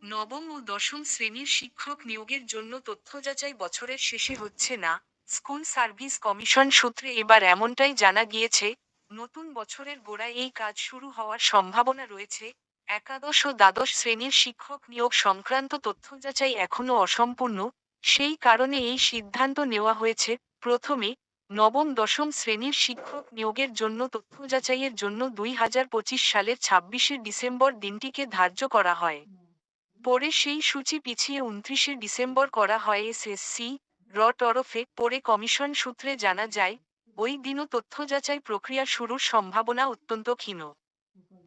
নবম ও দশম শ্রেণীর শিক্ষক নিয়োগের জন্য তথ্য যাচাই বছরের শেষে হচ্ছে না। স্কুল সার্ভিস কমিশন সূত্রে এবার এমনটাই জানা গিয়েছে। নতুন বছরের গোড়ায় এই কাজ শুরু হওয়ার সম্ভাবনা রয়েছে। একাদশ ও দ্বাদশ শ্রেণীর শিক্ষক নিয়োগ সংক্রান্ত তথ্য যাচাই এখনও অসম্পূর্ণ। সেই কারণে এই সিদ্ধান্ত নেওয়া হয়েছে। প্রথমে নবম দশম শ্রেণীর শিক্ষক নিয়োগের জন্য তথ্য যাচাইয়ের জন্য 2025 সালের 26শে ডিসেম্বর দিনটিকে ধার্য করা হয়। পরে সেই সূচি পিছিয়ে 29শে ডিসেম্বর করা হয়। এসএসসি র তরফে পরে কমিশন সূত্রে জানা যায়, ওই দিনও তথ্য যাচাই প্রক্রিয়া শুরুর সম্ভাবনা অত্যন্ত ক্ষীণ।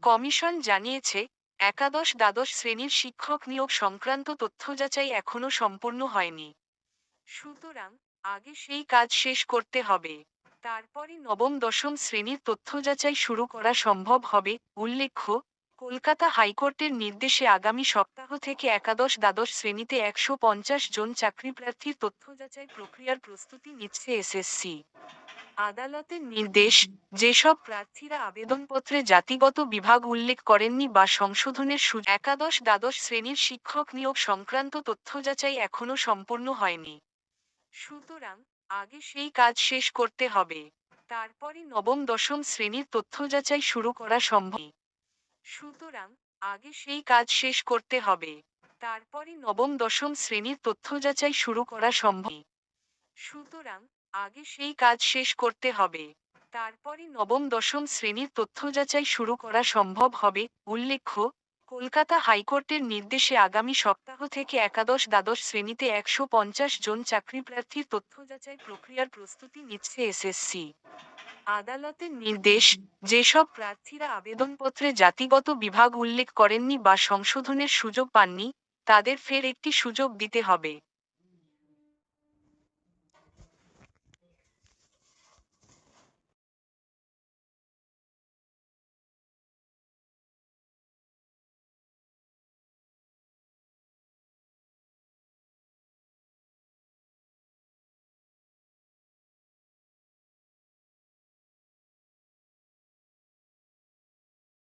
কমিশন জানিয়েছে, একাদশ দ্বাদশ শ্রেণীর শিক্ষক নিয়োগ সংক্রান্ত তথ্য যাচাই এখনও সম্পূর্ণ হয়নি। সুতরাং আগে সেই কাজ শেষ করতে হবে। তারপরে নবম দশম শ্রেণীর তথ্য যাচাই শুরু করা সম্ভব হবে। উল্লেখ্য, কলকাতা হাইকোর্টের নির্দেশে আগামী সপ্তাহ থেকে একাদশ দ্বাদশ শ্রেণীতে 150 জন চাকরিপ্রার্থীর তথ্য যাচাই প্রক্রিয়ার প্রস্তুতি নিচ্ছে এসএসসি। আদালতের নির্দেশ, যেসব প্রার্থীরা আবেদনপত্রে জাতিগত বিভাগ উল্লেখ করেননি বা সংশোধনের একাদশ দ্বাদশ শ্রেণীর শিক্ষক নিয়োগ সংক্রান্ত তথ্য যাচাই এখনও সম্পূর্ণ হয়নি। সুতরাং আগে সেই কাজ শেষ করতে হবে। তারপরে নবম দশম শ্রেণীর তথ্য যাচাই শুরু করা সম্ভব। সুতরাং আগে সেই কাজ শেষ করতে হবে। তারপরে নবম দশম শ্রেণীর তথ্য যাচাই শুরু করা সম্ভব। সুতরাং আগে সেই কাজ শেষ করতে হবে। তারপরে নবম দশম শ্রেণীর তথ্য যাচাই শুরু করা সম্ভব হবে। উল্লেখ্য, কলকাতা হাইকোর্টের নির্দেশে আগামী সপ্তাহ থেকে একাদশ দ্বাদশ শ্রেণীতে 150 জন চাকরিপ্রার্থীর তথ্য যাচাই প্রক্রিয়ার প্রস্তুতি নিচ্ছে এসএসসি। আদালতের নির্দেশ, যেসব প্রার্থীরা আবেদনপত্রে জাতিগত বিভাগ উল্লেখ করেননি বা সংশোধনের সুযোগ পাননি, তাদের ফের একটি সুযোগ দিতে হবে।